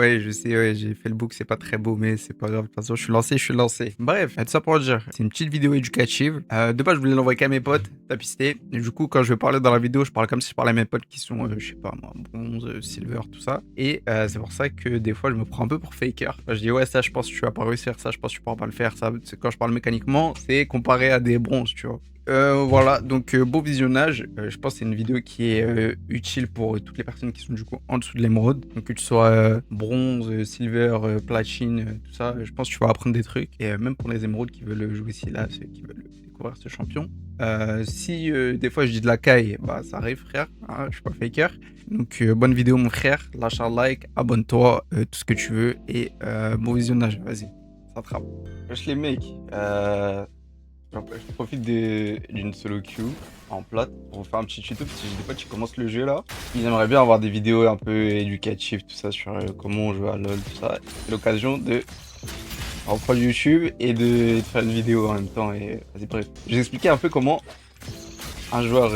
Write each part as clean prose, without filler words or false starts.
Ouais, je sais, ouais, j'ai fait le book, c'est pas très beau, mais c'est pas grave. De toute façon, je suis lancé, je suis lancé. Bref, tout ça pour dire, c'est une petite vidéo éducative. De base, je voulais l'envoyer qu'à mes potes, tapisté. Et du coup, quand je vais parler dans la vidéo, je parle comme si je parlais à mes potes qui sont, je sais pas moi, bronze, silver, tout ça. Et c'est pour ça que des fois, je me prends un peu pour faker. Enfin, je dis, ouais, ça, je pense que tu vas pas réussir, ça, je pense que tu pourras pas le faire. Ça, quand je parle mécaniquement, c'est comparé à des bronzes, tu vois. Voilà, donc beau visionnage. Je pense que c'est une vidéo qui est utile pour toutes les personnes qui sont du coup en dessous de l'émeraude. Donc que tu sois bronze, silver, platine, tout ça, je pense que tu vas apprendre des trucs. Et même pour les émeraudes qui veulent jouer ici là, ceux qui veulent découvrir ce champion. Si des fois je dis de la caille, bah ça arrive frère, hein, je suis pas faker. Donc bonne vidéo mon frère, lâche un like, abonne-toi, tout ce que tu veux. Et bon visionnage, vas-y, ça trappe. Wesh les mecs, je profite d'une solo queue en plate pour vous faire un petit tuto parce que des fois tu commences le jeu là. Ils aimeraient bien avoir des vidéos un peu éducatives, tout ça sur comment on joue à LoL, tout ça. C'est l'occasion de reprendre YouTube et de faire une vidéo en même temps. Et vas-y, bref. Je vais expliquer un peu comment un joueur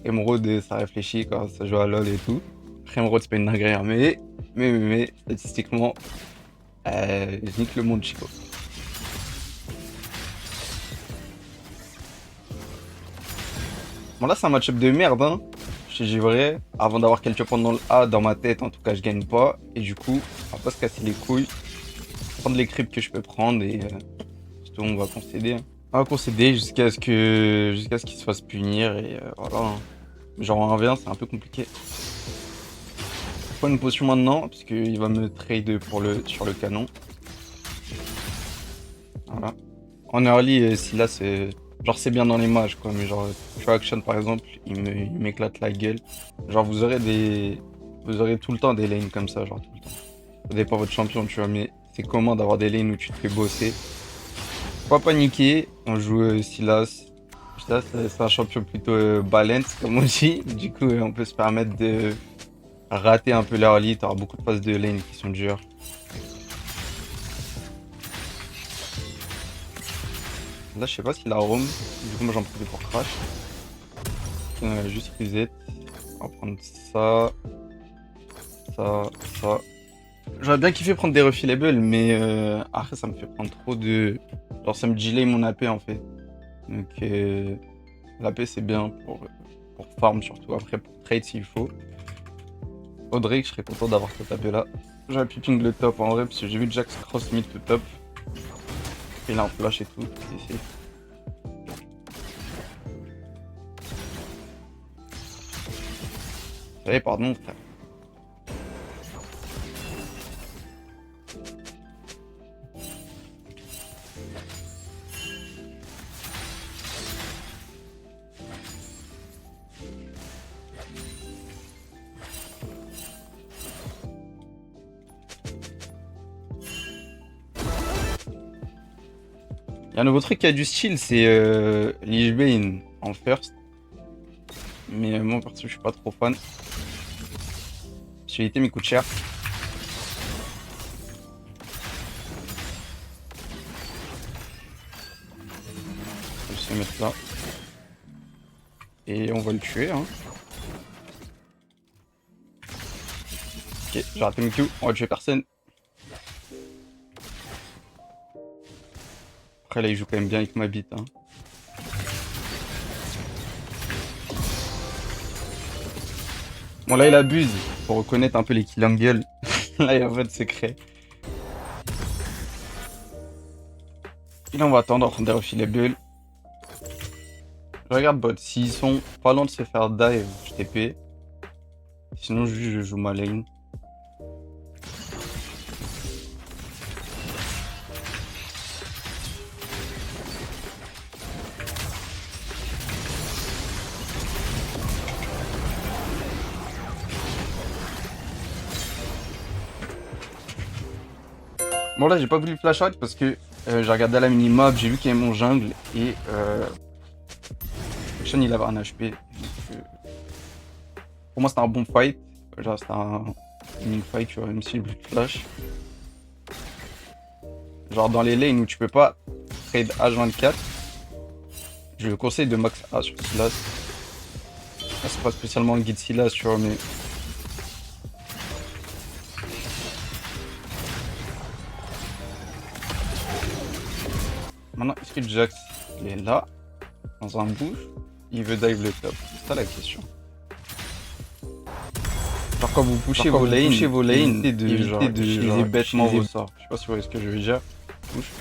émeraude ça réfléchit quand ça joue à LoL et tout. Après, émeraude c'est pas une dinguerie, hein, mais statistiquement, je nique le monde, Chico. Bon là c'est un match-up de merde hein. Je te dis vrai, avant d'avoir quelques points dans le A, dans ma tête en tout cas je gagne pas. Et du coup, on va pas se casser les couilles. Prendre les creeps que je peux prendre et surtout on va concéder, hein. On va concéder jusqu'à ce qu'il se fasse punir et voilà, hein. Genre en 1v1 c'est un peu compliqué. Je prends une potion maintenant parce qu'il va me trade sur le canon. Voilà. En early, Sylas, genre c'est bien dans les mages quoi, mais genre True Action par exemple, il m'éclate la gueule. Genre vous aurez tout le temps des lanes comme ça, genre tout le temps. Ça dépend de votre champion, tu vois, mais c'est comment d'avoir des lanes où tu te fais bosser. Faut pas paniquer, on joue Sylas. Sylas, c'est un champion plutôt balance comme on dit. Du coup, on peut se permettre de rater un peu l'early, t'auras beaucoup de phases de lane qui sont dures. Là, je sais pas s'il a roam. Du coup, moi, j'en profite pour crash. Juste reset. On va prendre ça, ça, ça. J'aurais bien kiffé prendre des refillables, mais après, ça me fait prendre trop de. Genre, ça me delay mon AP en fait. Donc, l'AP, c'est bien pour farm surtout. Après, pour trade s'il faut. Audrey, je serais content d'avoir cette AP là. J'aurais pu ping le top en vrai, parce que j'ai vu Jax cross mid to top. Il a un flash et tout. C'est safe. Eh, pardon, frère. Il y a un nouveau truc qui a du style, c'est Lich Bane en first. Mais moi perso, je suis pas trop fan. Parce que l'item il coûte cher. Je vais se mettre là. Et on va le tuer, hein. Ok, j'ai raté mon Q, on va tuer personne. Après là, il joue quand même bien avec ma bite, hein. Bon là, il abuse. Faut reconnaître un peu les kill angle. Là, il y a pas de secret. Et là, on va attendre en train de refiler bulle. Je regarde bot. S'ils sont pas loin de se faire dive, je TP. Sinon, juste je joue ma lane. Bon là, j'ai pas voulu flash out parce que j'ai regardé à la minimap, j'ai vu qu'il y avait mon jungle et Sean il avait un HP. Donc, pour moi, c'était un bon fight. Genre, c'était un mini fight, tu vois, même si j'ai plus de flash. Genre, dans les lanes où tu peux pas trade H24, je le conseille de max A sur Sylas. Là, c'est pas spécialement le guide Sylas, tu vois, mais Maintenant, est-ce que Jax, il est là, dans un bush, il veut dive le top? C'est ça la question. Genre quand vous pushez vos lanes, évitez de utiliser bêtement vos sorts. Je sais pas si vous voyez ce que je veux dire. Push.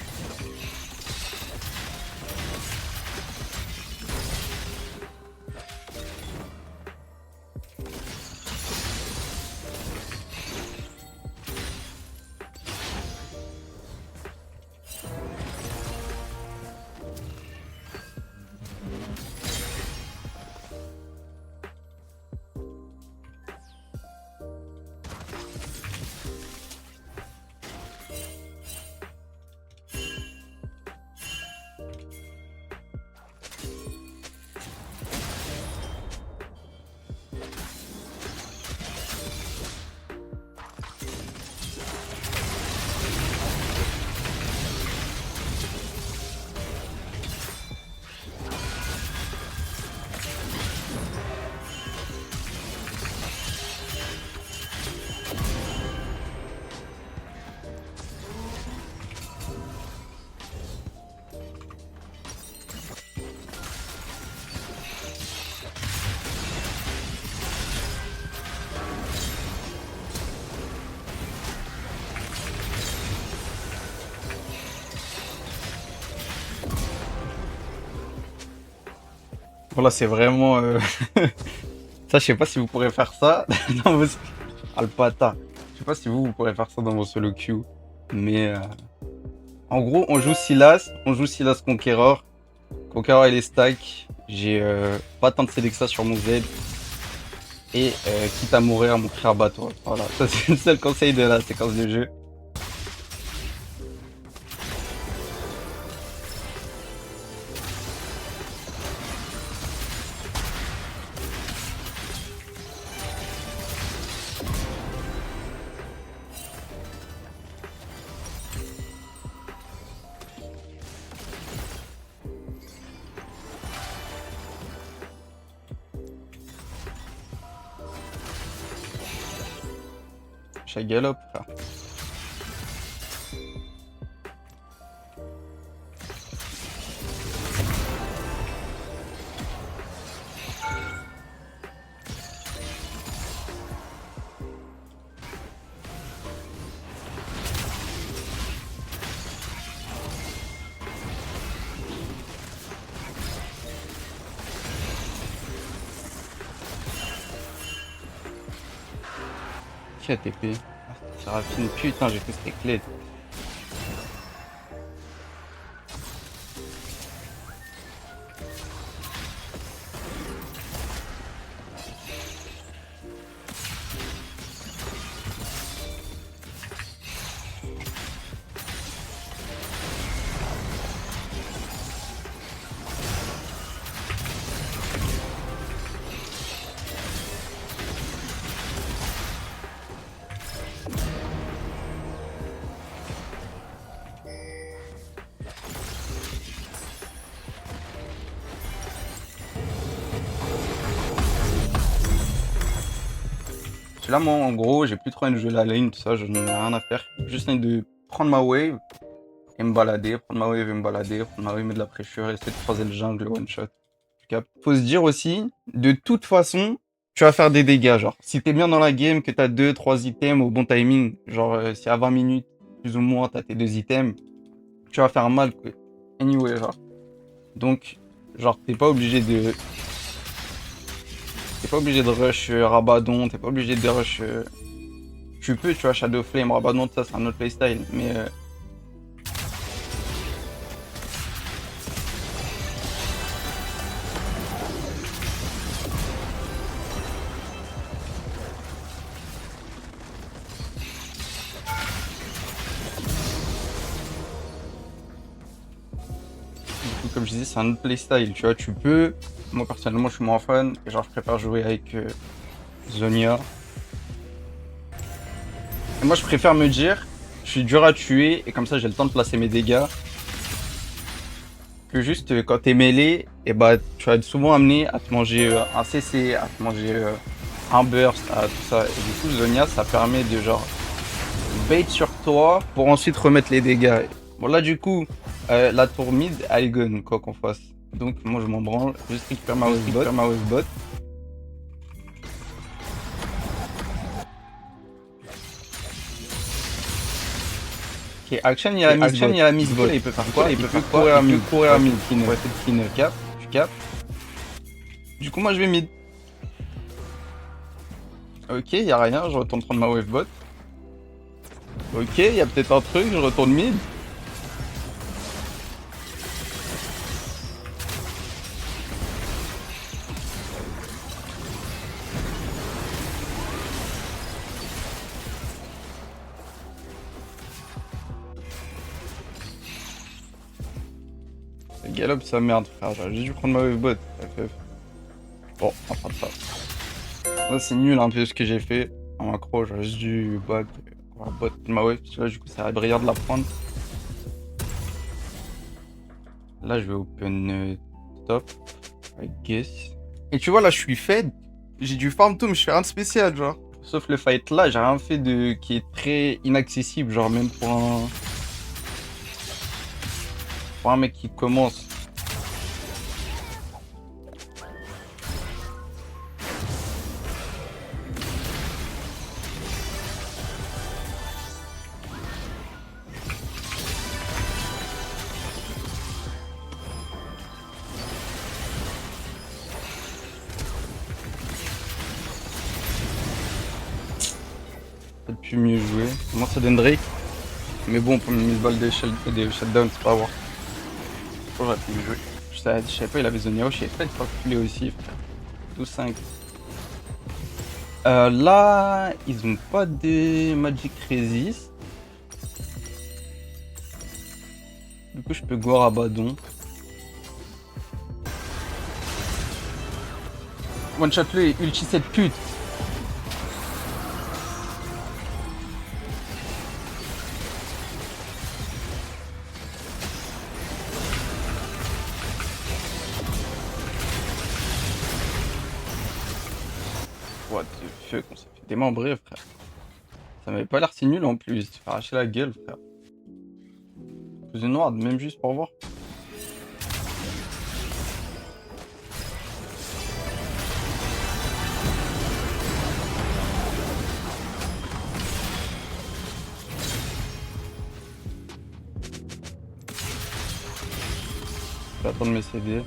Voilà, c'est vraiment... Ça, je sais pas si vous pourrez faire ça dans vos... Alpata. Je sais pas si vous pourrez faire ça dans vos solo queue. Mais... En gros, on joue Sylas. On joue Sylas Conqueror. Conqueror, il est stack. J'ai pas tant de sélection sur mon Z. Et quitte à mourir, mon frère bat-toi. Voilà, ça c'est le seul conseil de la séquence de jeu. Chat galop, frère. Qui a TP? C'est rapide. Putain, j'ai fait cette clé. Là, moi, en gros, j'ai plus trop envie de jouer la lane, tout ça, je n'ai rien à faire. Juste envie de prendre ma wave et me balader, prendre ma wave et me balader, prendre ma wave, mettre de la pression, essayer de croiser le jungle one shot. Faut se dire aussi, de toute façon, tu vas faire des dégâts. Genre, si t'es bien dans la game, que t'as 2-3 items au bon timing, genre, si à 20 minutes, plus ou moins, t'as tes 2 items, tu vas faire mal, quoi. Anyway, genre. Donc, genre, t'es pas obligé de. T'es pas obligé de rush Rabadon, t'es pas obligé de rush. Tu peux, tu vois, Shadow Flame, Rabadon, ça c'est un autre playstyle, mais. Du coup, comme je disais, c'est un autre playstyle, tu vois, tu peux. Moi personnellement, je suis moins fan, et genre, je préfère jouer avec Zhonya. Et moi, je préfère me dire, je suis dur à tuer, et comme ça, j'ai le temps de placer mes dégâts. Que juste quand t'es mêlé, et bah, tu vas être souvent amené à te manger un CC, à te manger un burst, à tout ça. Et du coup, Zhonya, ça permet de genre bait sur toi pour ensuite remettre les dégâts. Bon là du coup, la tour mid, elle est gun, quoi qu'on fasse. Donc moi je m'en branle, juste récupère ma wavebot. Ok, Action il y a la miss bot. Il peut faire quoi? Il peut courir à mid. Ouais, c'est clean. Tu capes. Du coup moi je vais mid. Ok, y a rien, je retourne prendre ma wavebot. Ok, y a peut-être un truc, je retourne mid. Galope sa merde frère, j'aurais juste dû prendre ma wavebot. Bon, enfin ça. Là c'est nul un peu ce que j'ai fait. En macro, j'aurais juste dû bot ma wave, parce que là du coup ça va brillant de la prendre. Là je vais open top, I guess. Et tu vois là je suis fed, j'ai du farm tome, je fais rien de spécial genre. Sauf le fight là, j'ai rien fait de qui est très inaccessible, genre même pour un mec qui commence. Peut-être plus mieux jouer. Moi ça donne Drake. Mais bon, pour une balle de shutdown, c'est pas voir. J'aurais pu jouer. Je savais pas, il avait zoné out, je savais pas qu'il fallait aussi, frère. 12-5. Là, ils ont pas de Magic Resist. Du coup, je peux go à Badon. One shot le et ulti cette pute. What the fuck, on s'est fait démembrer, frère. Ça m'avait pas l'air si nul en plus, se faire arracher la gueule, frère. Plus de noir, même juste pour voir. Je vais attendre mes CD.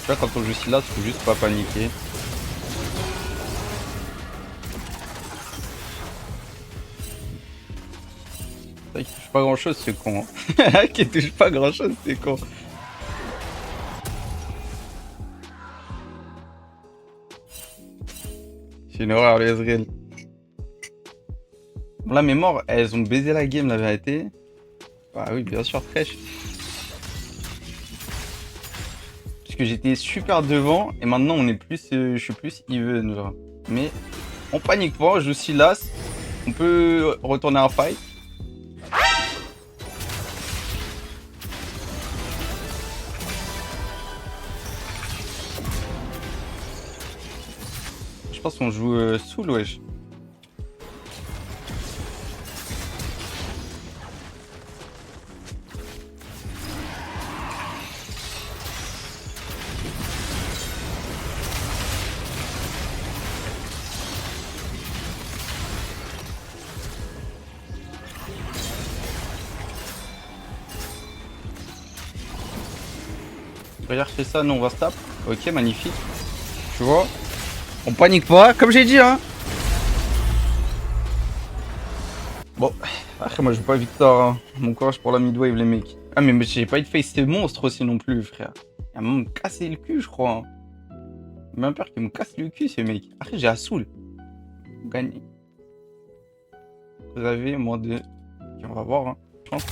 Tu vois, quand on joue Silas, faut juste pas paniquer. C'est vrai qu'il touche pas grand chose ce con. Hein. Qui touche pas grand chose, c'est con. C'est une horreur, les Ezreal. Là, mes morts, elles ont baisé la game, la vérité. Bah oui, bien sûr, fraîche. Parce que j'étais super devant et maintenant on est plus, je suis plus even genre. Mais on panique pas, je joue Silas, on peut retourner un fight. Je pense qu'on joue Soul, wesh. Regarde, fais ça, nous on va se taper. Ok, magnifique. Tu vois, on panique pas, comme j'ai dit, hein. Bon, après moi je veux pas victoire, hein. Mon courage pour la midwave, les mecs. Ah, mais j'ai pas eu de face, c'est monstre aussi non plus, frère. Il a me casser le cul, je crois. Hein. J'ai même peur qu'il me casse le cul, ce mec. Après, j'ai Assoul. Gagné. Vous avez moins de. Ok, on va voir, hein. Chance.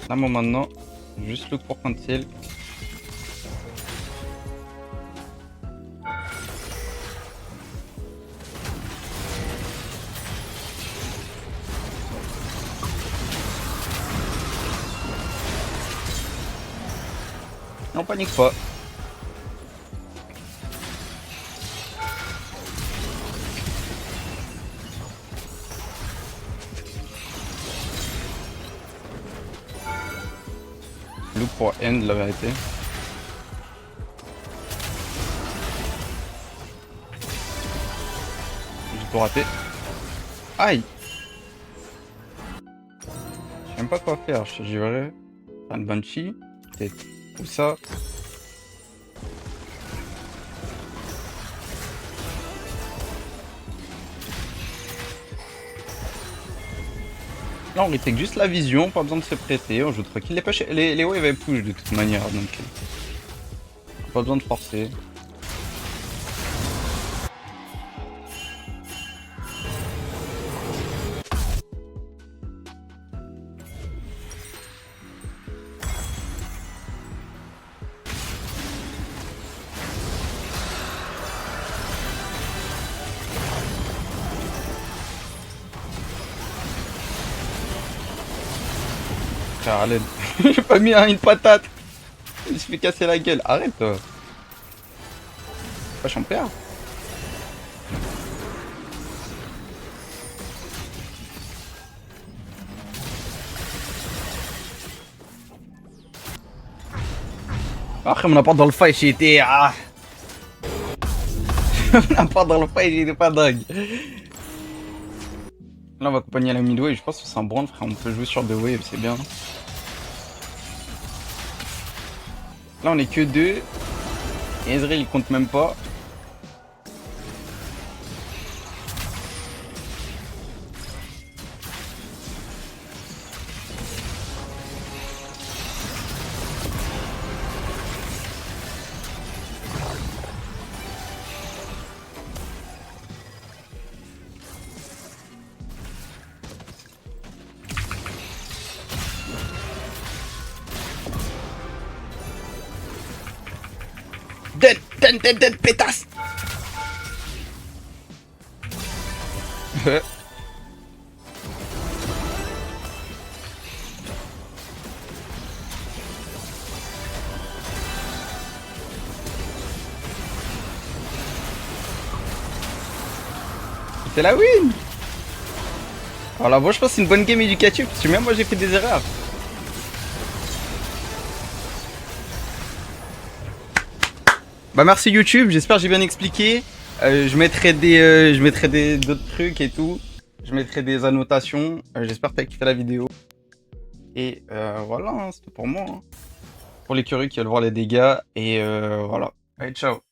Là, moi maintenant, juste look pour cancel. On panique pas. Look pour end la vérité. J'ai tout raté. Aïe! Je sais même pas quoi faire, je te jurerai. Faire une Banshee, peut-être. Ou ça. Là on retake juste la vision, pas besoin de se prêter, on joue tranquille. Les waves elles push de toute manière, donc pas besoin de forcer. Frère, à l'aide. J'ai pas mis une patate. Il me fait casser la gueule. Arrête toi. Pas champion. Après mon apport dans le fight j'ai été... Ah. Mon apport dans le fight j'ai été pas dingue. Là on va accompagner la mid wave, je pense que c'est un brand frère, on peut jouer sur 2 waves, c'est bien. Là on est que 2. Et Ezreal il compte même pas. Dead, pétasse. C'est la win. Alors bon, je pense que c'est une bonne game éducative, parce que même moi j'ai fait des erreurs. Bah merci YouTube, j'espère que j'ai bien expliqué. Je mettrai d'autres trucs et tout. Je mettrai des annotations. J'espère que t'as kiffé la vidéo. Et voilà, hein, c'était pour moi. Hein. Pour les curieux qui veulent voir les dégâts. Et voilà. Allez, ciao.